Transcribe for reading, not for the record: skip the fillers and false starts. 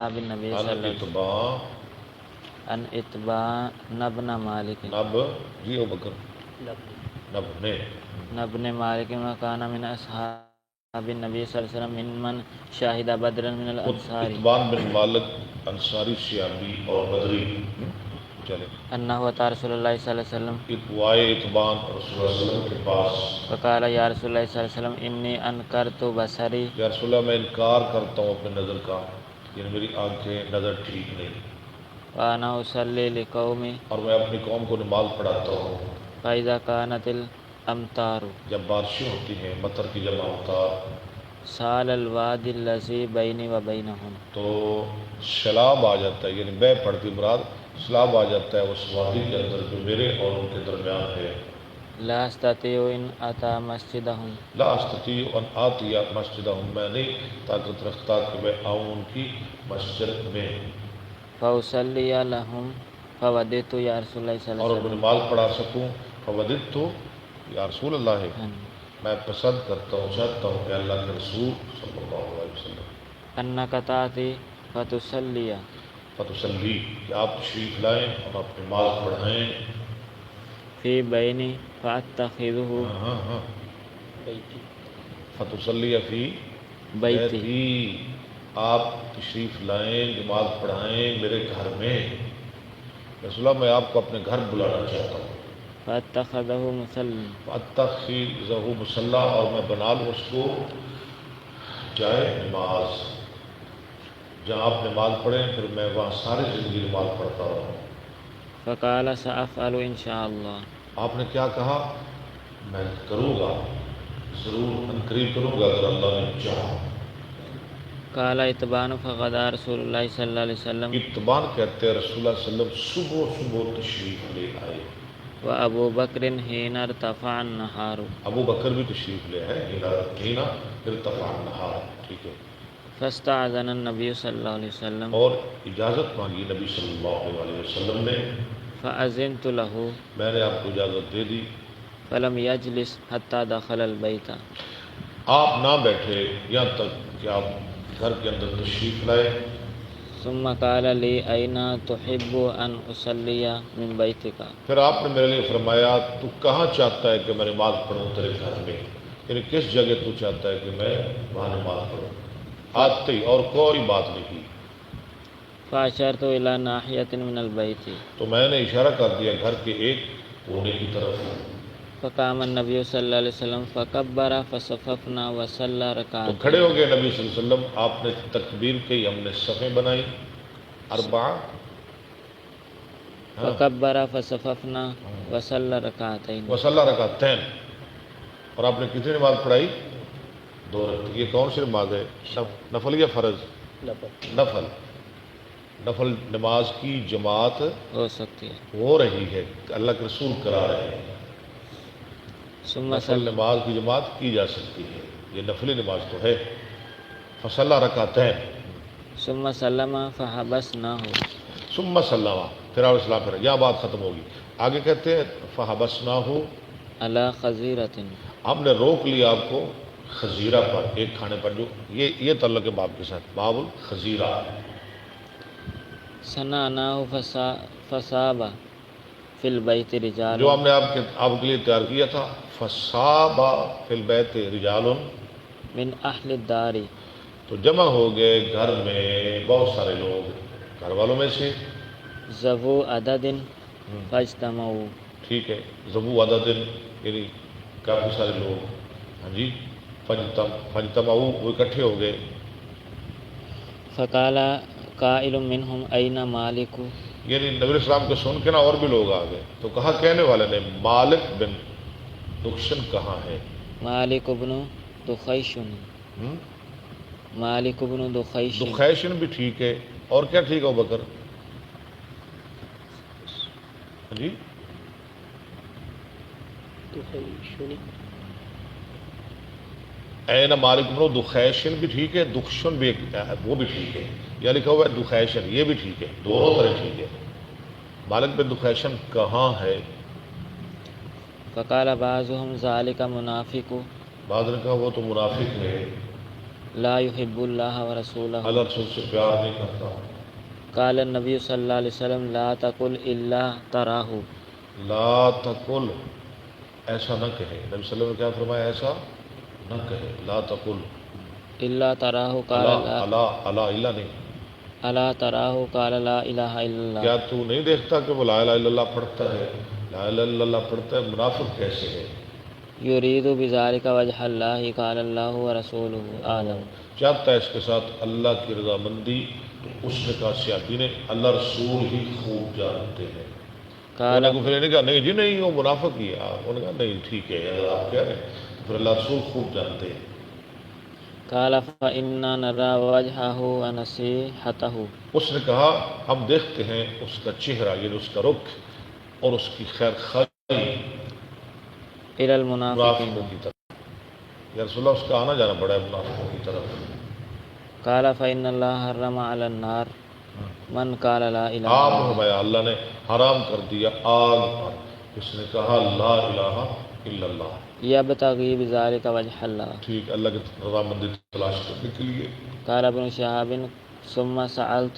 النبی ان صلی اللہ علیہ اتباع وسلم ان اتباع نبن مالک نب جی او بکر نب نے نبن مالک وکان من اصحاب النبی صلی اللہ علیہ وسلم من من شاہد بدرا من الانصار اتبان بن مالک انصاری شیابی اور بدری چلے انہ اتى رسول اللہ صلی اللہ علیہ وسلم اتوائے اتبان رسول اللہ صلی اللہ علیہ وسلم کے پاس فقال یا رسول اللہ صلی اللہ علیہ وسلم انی انکرت بصری یا رسول اللہ میں انکار کرتا ہوں اپنے نظر کا، یعنی میری آنکھیں نظر ٹھیک نہیں، وانا اصلی لقومی اور میں اپنی قوم کو نماز پڑھاتا ہوں فاذا كانت الامطار جب بارشیں ہوتی ہیں، مطر کی جمع ہوتا سال الوادی الذی بینی و بینہم تو سیلاب آ جاتا ہے، یعنی بہ پڑتی مراد سیلاب آ جاتا ہے اس وادی کے اندر جو میرے اور ان کے درمیان ہے۔ لا استطیع ان اتی مسجدہم لا استطیع ان آتی مسجدہم، میں نہیں طاقت رکھتا کہ میں آؤں ان کی مسجد میں فاصلی لہم فوددت یا رسول اللہ صلی اللہ اور علیہ ان کو وسلم نماز پڑھا سکوں، فوددت یا رسول اللہ ہے، ہاں، میں پسند کرتا ہوں، چاہتا ہوں کہ اللہ کے رسول صلی اللہ علیہ وسلم انک تاتی فتصلی فتسلی کہ آپ تشریف لائیں اور آپ نماز پڑھائیں۔ فی بینی فاتخذہ ہاں ہاں ہاں فتسلی فی بیتی بیتی، آپ تشریف لائیں نماز پڑھائیں میرے گھر میں، رسول اللہ میں آپ کو اپنے گھر بلانا چاہتا ہوں۔ فاتخذہ مسلم فاتخذہ مصلی، اور میں بنا لوں اس کو جائے نماز، جہاں آپ نماز پڑھیں پھر میں وہاں ساری زندگی نماز پڑھتا رہوں۔ فقال سأفعل ان شاء اللہ آپ نے کیا کہا؟ میں کروں گا، ضرور قریب کروں گا اگر اللہ نے چاہا۔ قال اتبان فغدا رسول اللہ صلی اللہ علیہ وسلم اتبان کہتے ہیں رسول اللہ صلی اللہ علیہ وسلم صبح صبح تشریف لے آئے، و ابو بکر حین ارتفع النہار ابو بکر بھی تشریف لے آئے، ہینا ارتفع النہار، ٹھیک ہے، فاستأذن النبی صلی اللہ علیہ وسلم اور اجازت مانگی نبی صلی اللہ علیہ وسلم نے، فأذنت له میں نے آپ کو اجازت دے دی۔ فلم یجلس حتی دخل البیت آپ نہ بیٹھے یہاں تک کہ آپ گھر کے اندر تشریف لائے، ثم قال لی این تحب ان اصلی من بیتک پھر آپ نے میرے لیے فرمایا تو کہاں چاہتا ہے کہ میں نماز پڑھوں تیرے گھر میں، یعنی کس جگہ تو چاہتا ہے کہ میں وہاں نماز پڑھوں، آتے ہی اور کوئی بات نہیں کی، فاشرت الی ناحیۃ من البیت تو میں نے اشارہ کر دیا گھر کے ایک کونے کی طرف، فقام النبی صلی اللہ علیہ وسلم فکبر فصففنا وصلی تو رکعتین کھڑے ہو گئے نبی صلی اللہ علیہ وسلم، آپ نے تکبیر کی، ہم نے صفیں بنائی اربع، ہاں فکبر فصففنا وصلی رکعتین وصلی رکعتین، اور آپ نے کتنی نماز پڑھائی؟ 2 رکعت۔ یہ کون سی نماز ہے؟ نفل یا فرض؟ نفل، نفل نماز کی جماعت ہو سکتی ہے ہو رہی ہے، اللہ کے رسول کرا رہے ہیں، ثم نفل نماز کی جماعت کی جا سکتی ہے، یہ نفلی نماز تو ہے۔ فصلی رکعتین ثم سلم فحبسناہ ثم سلم، پھر آپ اسلام پھر یہاں بات ختم ہوگی، آگے کہتے ہیں فحبسناہ، علی خزیرۃ ہم نے روک لیا آپ کو خزیرہ پر، ایک کھانے پر، جو یہ تعلق ہے باب کے ساتھ، باب الخزیرہ، صنعناہ فصاب فی البیت رجال جو ہم نے آپ کے لیے تیار کیا تھا، فصاب فی البیت رجال، من اہل الدار تو جمع ہو گئے گھر میں بہت سارے لوگ گھر والوں میں سے، ذو عدد فاجتمعوا ٹھیک ہے، ذو عدد یعنی کافی سارے لوگ، ہاں جی، فجتمعوا وہ اکٹھے ہو گئے، فقال قائل منہم این مالک یعنی نبی علیہ السلام کو سن کے نا اور بھی لوگ آ گئے، تو کہا کہنے والے نے مالک بن دخشن کہاں ہے؟ مالک بن دخیشن ہم؟ مالک بن دخیشن دخیشن بھی ٹھیک ہے، اور کیا ٹھیک ہے بکر؟ جی این مالک بن دخیشن بھی ٹھیک ہے، دخشن بھی وہ بھی ٹھیک ہے، یا لکھا ہوا ہے دخیشن، یہ بھی ٹھیک ہے، دونوں طرح ٹھیک ہے، مالک بن دخیشن کہاں ہے؟ فقال بعضهم ذالک منافق بعض نے کہا وہ تو منافق ہے، لا يحب الله ورسوله اللہ رسول سے پیار نہیں کرتا. قال النبي صلى الله عليه وسلم لا تقل إلا تراه لا تقل، ایسا نہ کہے. نبی صلی اللہ علیہ وسلم نے کیا فرمایا؟ ایسا نہ کہے. لا تقل إلا تراه قال اللہ لا اللہ اللہ اللہ نہیں. ألا تراه قال لا إله إلا الله کیا تو نہیں دیکھتا کہ وہ لا الہ الا اللہ پڑھتا ہے؟ لا الہ الا اللہ پڑھتا ہے. منافق کیسے ہے؟ يريد بذلك وجه الله قال الله ورسوله أعلم. چاہتا ہے اس کے ساتھ اللہ کی رضامندی. تو اس نے کہا سیاقی نے اللہ رسول ہی خوب جانتے ہیں. قال انہوں نے پھر کہا نہیں جی نہیں وہ منافق ہی ہے. انہوں نے کہا نہیں ٹھیک ہے اگر آپ کہہ رہے ہیں پھر اللہ رسول خوب جانتے ہیں. قال فإنا نرى وجهه ونصيحته. اس نے کہا ہم دیکھتے ہیں اس کا چہرہ یعنی اس کا رخ اور اس کی خیر خواہی إلى المنافقين. منافقوں کی طرف. یا رسول اللہ اس کا آنا جانا بڑا ہے منافقوں کی طرف. قال فإن الله حرم على النار من قال لا إله إلا آپ الله. فرمایا اللہ نے حرام کر دیا آگ پر اس نے کہا لا الہ الا اللہ. يبتغي بذلك وجه الله. ٹھیک اللہ کی رضامندی تلاش کرنے کے لیے. قال ابن شهاب ثم سألت